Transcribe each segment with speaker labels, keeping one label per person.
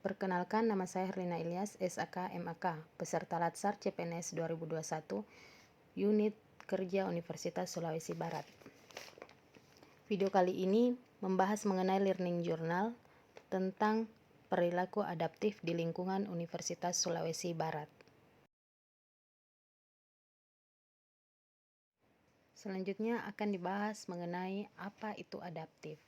Speaker 1: Perkenalkan, nama saya Herlina Ilyas, SAK MAK, peserta Latsar CPNS 2021, Unit Kerja Universitas Sulawesi Barat. Video kali ini membahas mengenai learning journal tentang perilaku adaptif di lingkungan Universitas Sulawesi Barat. Selanjutnya akan dibahas mengenai apa itu adaptif.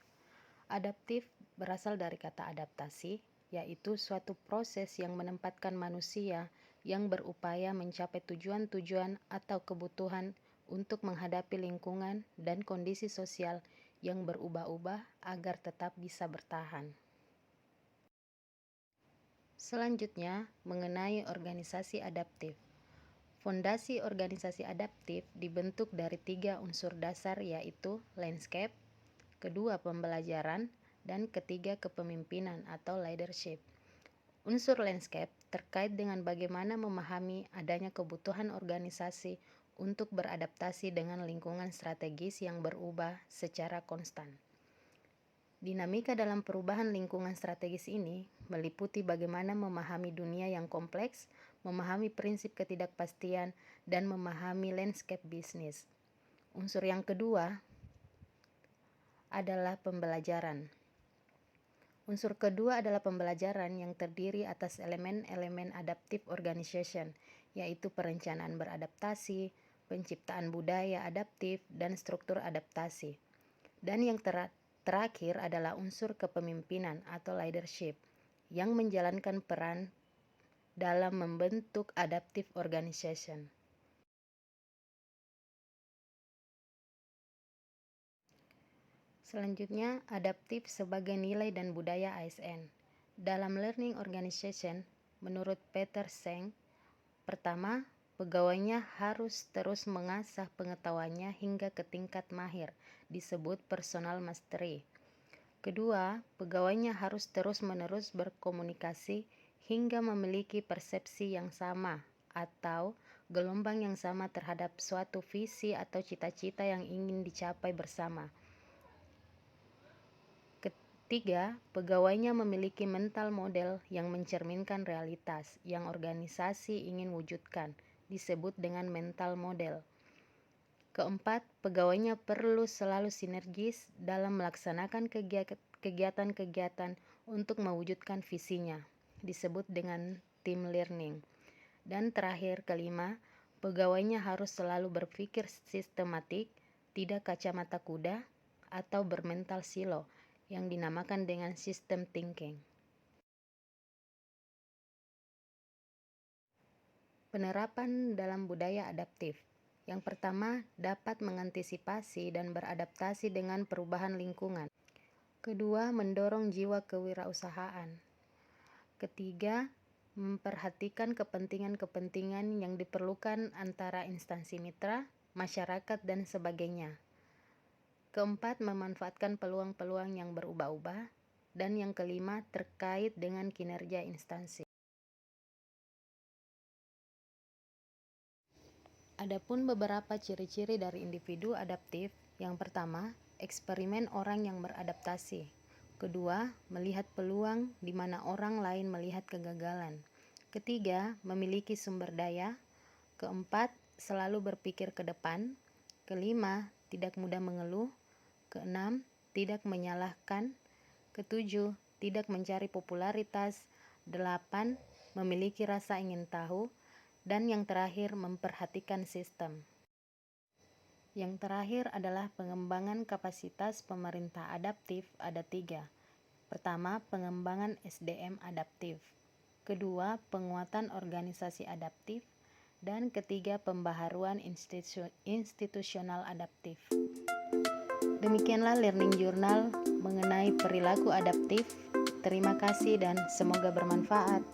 Speaker 1: Adaptif berasal dari kata adaptasi, yaitu suatu proses yang menempatkan manusia yang berupaya mencapai tujuan-tujuan atau kebutuhan untuk menghadapi lingkungan dan kondisi sosial yang berubah-ubah agar tetap bisa bertahan. Selanjutnya, mengenai organisasi adaptif. Fondasi organisasi adaptif dibentuk dari 3 unsur dasar, yaitu landscape, kedua pembelajaran, dan ketiga kepemimpinan atau leadership. Unsur landscape terkait dengan bagaimana memahami adanya kebutuhan organisasi untuk beradaptasi dengan lingkungan strategis yang berubah secara konstan. Dinamika dalam perubahan lingkungan strategis ini meliputi bagaimana memahami dunia yang kompleks, memahami prinsip ketidakpastian, dan memahami landscape bisnis. Unsur yang kedua adalah pembelajaran. Unsur kedua adalah pembelajaran yang terdiri atas elemen-elemen adaptive organization, yaitu perencanaan beradaptasi, penciptaan budaya adaptif, dan struktur adaptasi. Dan yang terakhir adalah unsur kepemimpinan atau leadership, yang menjalankan peran dalam membentuk adaptive organization. Selanjutnya, adaptif sebagai nilai dan budaya ASN. Dalam learning organization, menurut Peter Seng, pertama, pegawainya harus terus mengasah pengetahuannya hingga ke tingkat mahir, disebut personal mastery. Kedua, pegawainya harus terus-menerus berkomunikasi hingga memiliki persepsi yang sama atau gelombang yang sama terhadap suatu visi atau cita-cita yang ingin dicapai bersama. Ketiga, pegawainya memiliki mental model yang mencerminkan realitas yang organisasi ingin wujudkan, disebut dengan mental model. Keempat, pegawainya perlu selalu sinergis dalam melaksanakan kegiatan-kegiatan untuk mewujudkan visinya, disebut dengan team learning. Dan terakhir, kelima, pegawainya harus selalu berpikir sistematik, tidak kacamata kuda, atau bermental silo, yang dinamakan dengan system thinking. Penerapan dalam budaya adaptif. Yang pertama, dapat mengantisipasi dan beradaptasi dengan perubahan lingkungan. Kedua, mendorong jiwa kewirausahaan. Ketiga, memperhatikan kepentingan-kepentingan yang diperlukan antara instansi mitra, masyarakat, dan sebagainya. Keempat, memanfaatkan peluang-peluang yang berubah-ubah. Dan yang kelima, terkait dengan kinerja instansi. Adapun beberapa ciri-ciri dari individu adaptif. Yang pertama, eksperimen orang yang beradaptasi. Kedua, melihat peluang di mana orang lain melihat kegagalan. Ketiga, memiliki sumber daya. Keempat, selalu berpikir ke depan. Kelima, tidak mudah mengeluh. Keenam, tidak menyalahkan. Ketujuh, tidak mencari popularitas. 8, memiliki rasa ingin tahu. Dan yang terakhir, memperhatikan sistem. Yang terakhir adalah pengembangan kapasitas pemerintah adaptif, ada 3. Pertama, pengembangan SDM adaptif. Kedua, penguatan organisasi adaptif. Dan ketiga, pembaharuan institusional adaptif. Demikianlah learning journal mengenai perilaku adaptif. Terima kasih dan semoga bermanfaat.